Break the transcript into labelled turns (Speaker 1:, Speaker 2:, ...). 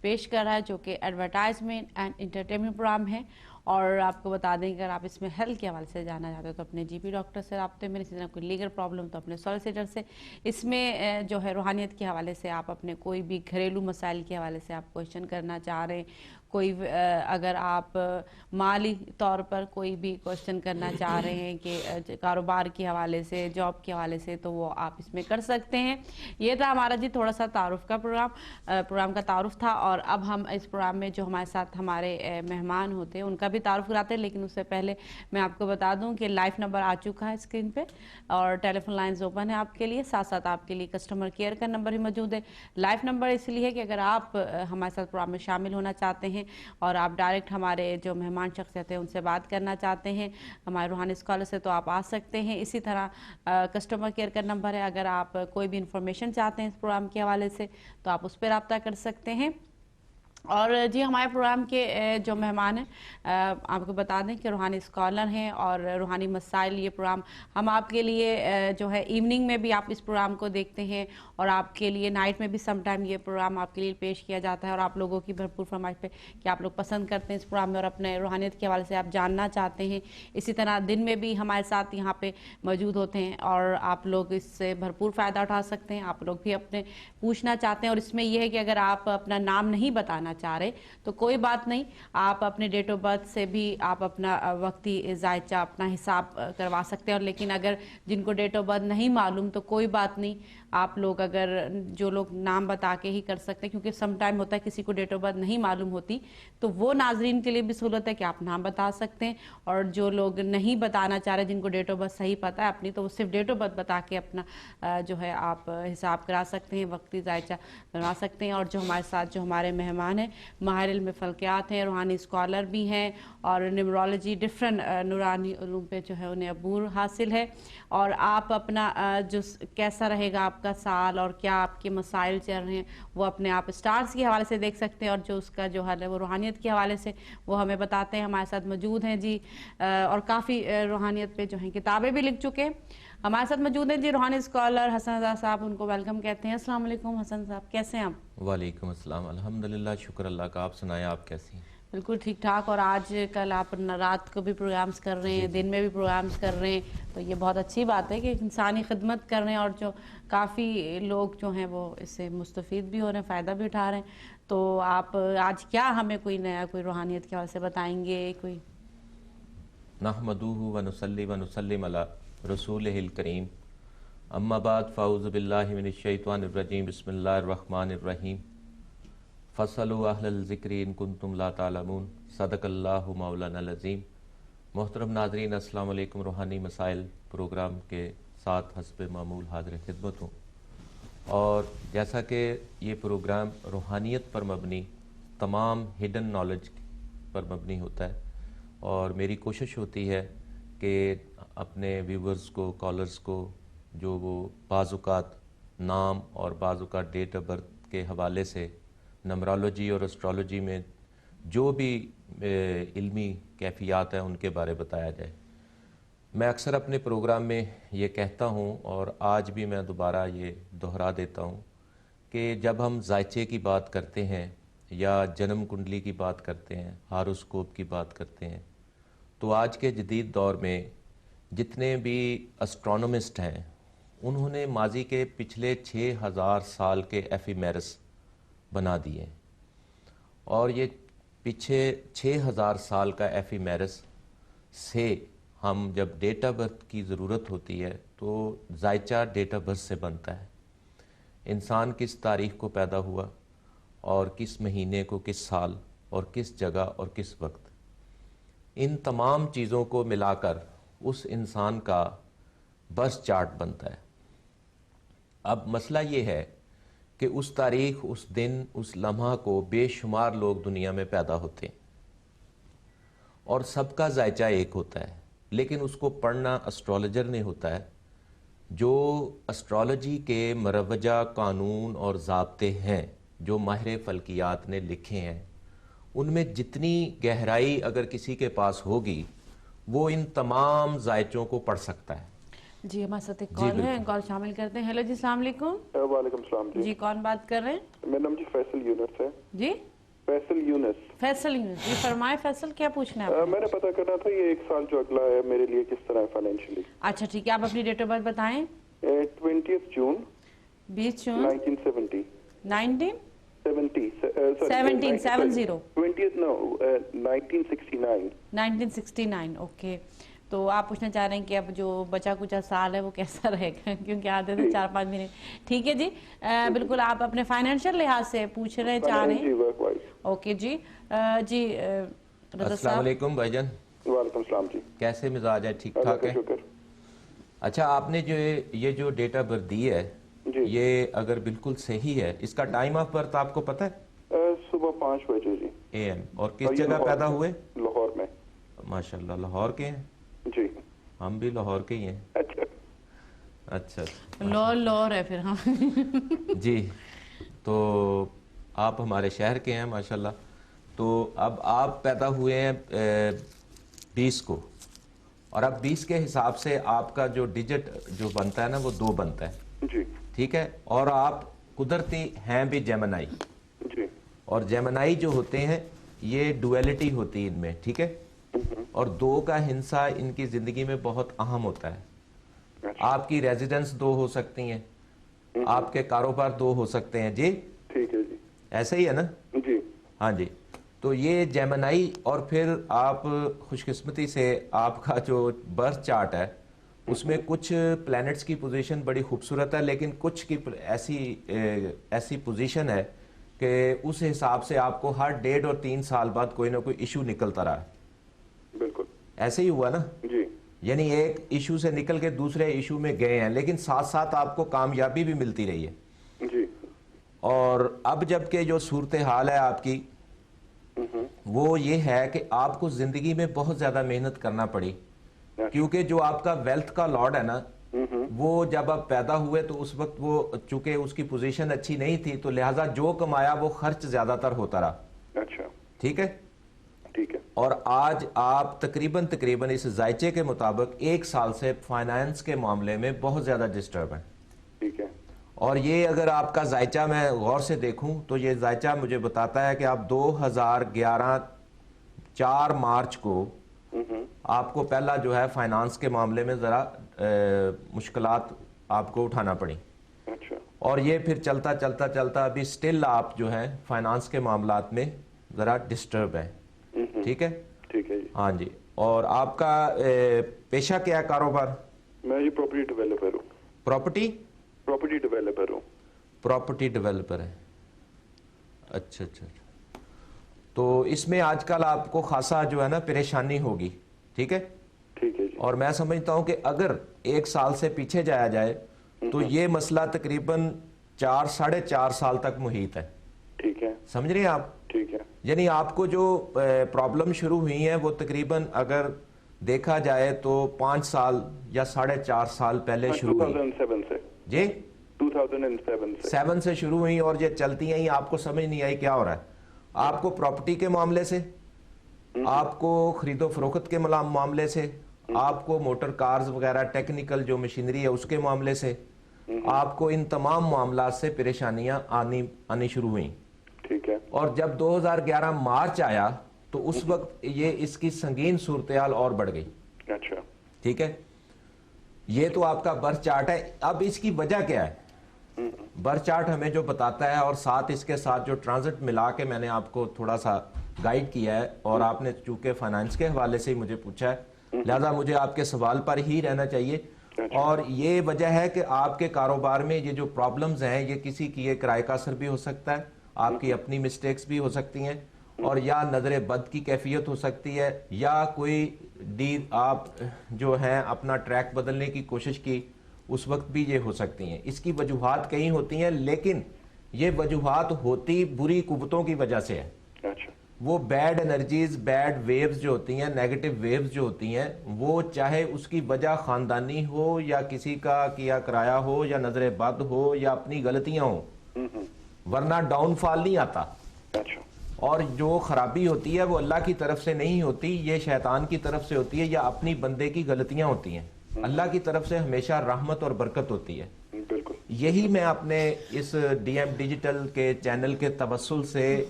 Speaker 1: پیش کر رہا ہے، جو کہ ایڈورٹائزمنٹ اینڈ انٹرٹینمنٹ پروگرام ہے. اور آپ کو بتا دیں کہ اگر آپ اس میں ہیلتھ کے حوالے سے جاننا چاہتے ہو تو اپنے جی پی ڈاکٹر سے رابطے میں، اسی طرح کوئی لیگل پرابلم تو اپنے سولیسیٹر سے. اس میں جو ہے روحانیت کے حوالے سے آپ اپنے کوئی بھی گھریلو مسائل کے حوالے سے آپ کویشچن کرنا چاہ رہے ہیں، کوئی اگر آپ مالی طور پر کوئی بھی کویشچن کرنا چاہ رہے ہیں کہ کاروبار کے حوالے سے، جاب کے حوالے سے، تو وہ آپ اس میں کر سکتے ہیں. یہ تھا ہمارا جی تھوڑا سا تعارف کا پروگرام کا تعارف تھا. اور اب ہم اس پروگرام میں جو ہمارے ساتھ ہمارے مہمان ہوتے ہیں ان کا بھی تعارف کراتے ہیں، لیکن اس سے پہلے میں آپ کو بتا دوں کہ لائف نمبر آ چکا ہے اسکرین پہ اور ٹیلی فون لائنز اوپن ہے آپ کے لیے. ساتھ ساتھ آپ کے لیے کسٹمر کیئر کا نمبر بھی موجود ہے. لائف نمبر اس لیے ہے کہ اگر آپ ہمارے ساتھ پروگرام میں شامل ہونا چاہتے ہیں اور آپ ڈائریکٹ ہمارے جو مہمان شخصیت ہیں ان سے بات کرنا چاہتے ہیں ہمارے روحانی اسکالر سے، تو آپ آ سکتے ہیں. اسی طرح کسٹمر کیئر کا نمبر ہے، اگر آپ کوئی بھی انفارمیشن چاہتے ہیں اس پروگرام کے حوالے سے تو آپ اس پہ رابطہ کر سکتے ہیں. اور جی ہمارے پروگرام کے جو مہمان ہیں آپ کو بتا دیں کہ روحانی اسکالر ہیں اور روحانی مسائل، یہ پروگرام ہم آپ کے لیے جو ہے ایوننگ میں بھی آپ اس پروگرام کو دیکھتے ہیں اور آپ کے لیے نائٹ میں بھی سم ٹائم یہ پروگرام آپ کے لیے پیش کیا جاتا ہے. اور آپ لوگوں کی بھرپور فرمائش پہ کہ آپ لوگ پسند کرتے ہیں اس پروگرام میں اور اپنے روحانیت کے حوالے سے آپ جاننا چاہتے ہیں. اسی طرح دن میں بھی ہمارے ساتھ یہاں پہ موجود ہوتے ہیں اور آپ لوگ اس سے بھرپور فائدہ اٹھا سکتے ہیں. آپ لوگ بھی اپنے پوچھنا چاہتے ہیں، اور اس میں یہ ہے کہ اگر آپ اپنا نام نہیں بتانا چاہ رہے تو کوئی بات نہیں، آپ اپنے ڈیٹ آف برتھ سے بھی آپ اپنا وقتی ذائچہ اپنا حساب کروا سکتے ہیں. اور لیکن اگر جن کو ڈیٹ آف برتھ نہیں معلوم تو کوئی بات نہیں، آپ لوگ اگر جو لوگ نام بتا کے ہی کر سکتے ہیں، کیونکہ سم ٹائم ہوتا ہے کسی کو ڈیٹ آف برتھ نہیں معلوم ہوتی، تو وہ ناظرین کے لیے بھی سہولت ہے کہ آپ نام بتا سکتے ہیں. اور جو لوگ نہیں بتانا چاہ رہے، جن کو ڈیٹ آف برتھ صحیح پتہ ہے اپنی، تو وہ صرف ڈیٹ آف برتھ بتا کے اپنا جو ہے آپ حساب کرا سکتے ہیں، وقتی ذائچہ بنوا سکتے ہیں. اور جو ہمارے ساتھ جو ہمارے مہمان ہیں ماہر علم فلکیات ہیں، روحانی اسکالر بھی ہیں اور نیورولوجی ڈفرینٹ نورانی علوم پہ جو ہے انہیں عبور حاصل ہے. اور آپ اپنا جو کیسا رہے گا آپ کا سال اور کیا آپ کے مسائل چل رہے ہیں وہ اپنے آپ اسٹارز کے حوالے سے دیکھ سکتے ہیں، اور جو اس کا جو حل ہے وہ روحانیت کے حوالے سے وہ ہمیں بتاتے ہیں. ہمارے ساتھ موجود ہیں جی اور کافی روحانیت پہ جو ہیں کتابیں بھی لکھ چکے ہیں. ہمارے ساتھ موجود ہیں جی روحانی اسکالر حسن رضا صاحب، ان کو ویلکم کہتے ہیں. السلام علیکم حسن صاحب، کیسے ہیں آپ؟
Speaker 2: وعلیکم السلام، الحمدللہ، شکر اللہ کا. آپ سنائیں، آپ کیسی ہیں؟
Speaker 1: بالکل ٹھیک ٹھاک. اور آج کل آپ رات کو بھی پروگرامز کر رہے ہیں، دن میں بھی پروگرامز کر رہے ہیں، تو یہ بہت اچھی بات ہے کہ انسانی خدمت کر رہے ہیں اور جو کافی لوگ جو ہیں وہ اس سے مستفید بھی ہو رہے ہیں، فائدہ بھی اٹھا رہے ہیں. تو آپ آج کیا ہمیں کوئی نیا کوئی روحانیت کے حوالے سے بتائیں گے؟ کوئی
Speaker 2: نحمدہ ونصلی ونسلم علی رسولہ الکریم، اما بعد، فاعوذ باللہ من الشیطان الرجیم، بسم اللہ الرحمن الرحیم. فاسألوا اہل الذکر ان کنتم لا تعلمون، صدق اللہ مولانا العظیم. محترم ناظرین، السلام علیکم. روحانی مسائل پروگرام کے ساتھ حسب معمول حاضر خدمت ہوں. اور جیسا کہ یہ پروگرام روحانیت پر مبنی، تمام ہڈن نالج پر مبنی ہوتا ہے، اور میری کوشش ہوتی ہے کہ اپنے ویورز کو، کالرز کو، جو وہ بعض اوقات نام اور بعض اوقات ڈیٹ آف برتھ کے حوالے سے نمرالوجی اور اسٹرالوجی میں جو بھی علمی کیفیات ہیں ان کے بارے بتایا جائے. میں اکثر اپنے پروگرام میں یہ کہتا ہوں اور آج بھی میں دوبارہ یہ دہرا دیتا ہوں کہ جب ہم ذائچے کی بات کرتے ہیں یا جنم کنڈلی کی بات کرتے ہیں، ہاروسکوپ کی بات کرتے ہیں، تو آج کے جدید دور میں جتنے بھی اسٹرونومسٹ ہیں انہوں نے ماضی کے پچھلے 6000 سال کے ایفیمیرس بنا دیے، اور یہ پیچھے 6000 سال کا ایفیمیرس سے ہم جب ڈیٹ آف برتھ کی ضرورت ہوتی ہے تو ذائچہ ڈیٹ آف برتھ سے بنتا ہے. انسان کس تاریخ کو پیدا ہوا اور کس مہینے کو، کس سال اور کس جگہ اور کس وقت، ان تمام چیزوں کو ملا کر اس انسان کا برتھ چارٹ بنتا ہے. اب مسئلہ یہ ہے کہ اس تاریخ، اس دن، اس لمحہ کو بے شمار لوگ دنیا میں پیدا ہوتے ہیں اور سب کا ذائچہ ایک ہوتا ہے، لیکن اس کو پڑھنا اسٹرالوجر نے ہوتا ہے جو اسٹرالوجی کے مروجہ قانون اور ضابطے ہیں جو ماہر فلکیات نے لکھے ہیں. ان میں جتنی گہرائی اگر کسی کے پاس ہوگی وہ ان تمام ذائچوں کو پڑھ سکتا ہے.
Speaker 1: جی ہمارے ساتھ ایک کال ہے، کال شامل کرتے ہیں. ہیلو جی، السلام علیکم.
Speaker 3: وعلیکم السلام.
Speaker 1: جی کون بات کر رہے ہیں؟
Speaker 3: میرا نام جی فیصل یونس ہے.
Speaker 1: جی
Speaker 3: فیصل یونس.
Speaker 1: فیصل یونس جی فرمائے. فیصل کیا پوچھنا ہے آپ
Speaker 3: میں نے پتا کرنا تھا یہ 1 سال جو اگلا ہے میرے لیے کس طرح ہے فائنینشلی.
Speaker 1: اچھا ٹھیک ہے, آپ اپنی ڈیٹ آف برتھ بتائیں.
Speaker 3: 20 جون
Speaker 1: 20 جون
Speaker 3: 1970.
Speaker 1: 1970 1969. اوکے, تو آپ پوچھنا چاہ رہے ہیں کہ اب جو بچا کچا سال ہے وہ کیسا رہے گا, کیونکہ آتے تھے 4-5 مہینے. ٹھیک ہے جی, بالکل آپ اپنے فائنینشیل لحاظ سے پوچھ رہے چاہ رہے ہیں. اوکے جی. جی
Speaker 2: السلام علیکم بھائی جان.
Speaker 3: وعلیکم السلام جی.
Speaker 2: کیسے مزاج ہے, ٹھیک ٹھاک ہے؟ اچھا, آپ نے جو یہ جو ڈیٹ آف برتھ دی ہے یہ اگر بالکل صحیح ہے, اس کا ٹائم آف برتھ آپ کو پتہ ہے؟
Speaker 3: صبح 5 بجے جی.
Speaker 2: A M. اور کس جگہ پیدا ہوئے؟
Speaker 3: لاہور میں.
Speaker 2: ماشاءاللہ, لاہور کے ہیں
Speaker 3: جی.
Speaker 2: ہم بھی لاہور کے ہی ہیں. اچھا
Speaker 1: لاہور ہے پھر ہم.
Speaker 2: جی, تو آپ ہمارے شہر کے ہیں ماشاءاللہ. تو اب آپ پیدا ہوئے ہیں 20 کو, اور اب 20 کے حساب سے آپ کا جو ڈیجٹ جو بنتا ہے نا وہ 2 بنتا ہے
Speaker 3: جی.
Speaker 2: ٹھیک ہے, اور آپ قدرتی ہیں بھی جیمنائی.
Speaker 3: جی.
Speaker 2: اور جیمنائی جو ہوتے ہیں یہ ڈویلٹی ہوتی ہے ان میں, ٹھیک ہے, اور 2 کا ہندسہ ان کی زندگی میں بہت اہم ہوتا ہے. آپ کی ریزیڈنس 2 ہو سکتی ہیں, آپ کے کاروبار 2 ہو سکتے ہیں. جی
Speaker 3: ٹھیک ہے جی.
Speaker 2: ایسا ہی ہے نا؟
Speaker 3: جی.
Speaker 2: ہاں جی. تو یہ جیمنائی, اور پھر آپ خوش قسمتی سے آپ کا جو برتھ چارٹ ہے اس میں کچھ پلینٹس کی پوزیشن بڑی خوبصورت ہے, لیکن کچھ کی ایسی پوزیشن ہے کہ اس حساب سے آپ کو ہر 1.5 اور 3 سال بعد کوئی نہ کوئی ایشو نکلتا رہا.
Speaker 3: بالکل
Speaker 2: ایسے ہی ہوا نا؟
Speaker 3: جی.
Speaker 2: یعنی ایک ایشو سے نکل کے دوسرے ایشو میں گئے ہیں, لیکن ساتھ ساتھ آپ کو کامیابی بھی ملتی رہی ہے.
Speaker 3: جی.
Speaker 2: اور اب جب کہ جو صورتحال ہے آپ کی وہ یہ ہے کہ آپ کو زندگی میں بہت زیادہ محنت کرنا پڑی, کیونکہ جو آپ کا ویلتھ کا لارڈ ہے نا وہ جب آپ پیدا ہوئے تو اس وقت وہ چونکہ اس کی پوزیشن اچھی نہیں تھی, تو لہٰذا جو کمایا وہ خرچ زیادہ تر ہوتا رہا.
Speaker 3: اچھا
Speaker 2: ٹھیک ہے.
Speaker 3: ٹھیک ہے.
Speaker 2: اور آج آپ تقریباً اس ذائچے کے مطابق 1 سال سے فائنانس کے معاملے میں بہت زیادہ ڈسٹرب ہیں.
Speaker 3: ٹھیک ہے.
Speaker 2: اور یہ اگر آپ کا ذائچہ میں غور سے دیکھوں تو یہ ذائچہ مجھے بتاتا ہے کہ آپ 2011 4 مارچ کو آپ کو پہلا جو ہے فائنانس کے معاملے میں ذرا مشکلات آپ کو اٹھانا پڑی.
Speaker 3: اچھا.
Speaker 2: اور یہ پھر چلتا ابھی سٹل آپ جو ہے فائنانس کے معاملات میں ذرا ڈسٹرب ہے. ٹھیک ہے.
Speaker 3: ٹھیک ہے جی.
Speaker 2: ہاں جی. اور آپ کا پیشہ کیا ہے, کاروبار؟
Speaker 3: میں یہ پراپرٹی ڈیولپر ہوں. پراپرٹی ڈیولپر ہوں.
Speaker 2: پراپرٹی ڈیولپر ہے. اچھا. تو اس میں آج کل آپ کو خاصا جو ہے نا پریشانی ہوگی. ٹھیک ہے.
Speaker 3: ٹھیک ہے جی.
Speaker 2: اور میں سمجھتا ہوں کہ اگر 1 سال سے پیچھے جایا جائے تو یہ مسئلہ تقریباً 4-4.5 سال تک محیط ہے.
Speaker 3: ٹھیک ہے.
Speaker 2: سمجھ رہے ہیں آپ؟
Speaker 3: ٹھیک ہے.
Speaker 2: یعنی آپ کو جو پرابلم شروع ہوئی ہیں وہ تقریباً اگر دیکھا جائے تو 5 سال یا 4.5 سال پہلے شروع ہوئی.
Speaker 3: 2007 سے.
Speaker 2: جی
Speaker 3: 2007
Speaker 2: سے شروع ہوئی, اور یہ چلتی ہیں, آپ کو سمجھ نہیں آئی کیا ہو رہا ہے. آپ کو پراپرٹی کے معاملے سے, آپ کو خرید و فروخت کے معاملے سے, آپ کو موٹر کارز وغیرہ ٹیکنیکل جو مشینری ہے اس کے معاملے سے, آپ کو ان تمام معاملات سے پریشانیاں آنی شروع ہوئیں.
Speaker 3: ٹھیک ہے.
Speaker 2: اور جب 2011 مارچ آیا تو اس وقت یہ اس کی سنگین صورتحال اور بڑھ گئی.
Speaker 3: اچھا.
Speaker 2: ٹھیک ہے. یہ تو آپ کا برتھ چارٹ ہے. اب اس کی وجہ کیا ہے؟ برتھ چارٹ ہمیں جو بتاتا ہے, اور ساتھ اس کے ساتھ جو ٹرانزٹ ملا کے میں نے آپ کو تھوڑا سا گائیڈ کیا ہے, اور آپ نے چونکہ فائنانس کے حوالے سے ہی مجھے پوچھا ہے لہذا مجھے آپ کے سوال پر ہی رہنا چاہیے. اور یہ وجہ ہے کہ آپ کے کاروبار میں یہ جو پرابلمز ہیں یہ کسی کی ایک کرائے کا اثر بھی ہو سکتا ہے, آپ کی اپنی مسٹیکس بھی ہو سکتی ہیں, اور یا نظر بد کی کیفیت ہو سکتی ہے, یا کوئی آپ جو ہیں اپنا ٹریک بدلنے کی کوشش کی اس وقت بھی یہ ہو سکتی ہیں. اس کی وجوہات کئی ہوتی ہیں, لیکن یہ وجوہات ہوتی بری قوتوں کی وجہ سے ہے.
Speaker 3: اچھا.
Speaker 2: وہ بیڈ انرجیز, بیڈ ویوز جو ہوتی ہیں, نیگیٹو ویوز جو ہوتی ہیں, وہ چاہے اس کی وجہ خاندانی ہو یا کسی کا کیا کرایا ہو یا نظر بد ہو یا اپنی غلطیاں ہوں, ورنہ ڈاؤن فال نہیں آتا.
Speaker 3: اچھا.
Speaker 2: اور جو خرابی ہوتی ہے وہ اللہ کی طرف سے نہیں ہوتی, یہ شیطان کی طرف سے ہوتی ہے یا اپنی بندے کی غلطیاں ہوتی ہیں. اللہ کی طرف سے ہمیشہ رحمت اور برکت ہوتی ہے.
Speaker 3: بالکل.
Speaker 2: یہی میں اپنے اس ڈی ایم ڈیجیٹل کے چینل کے توسل سے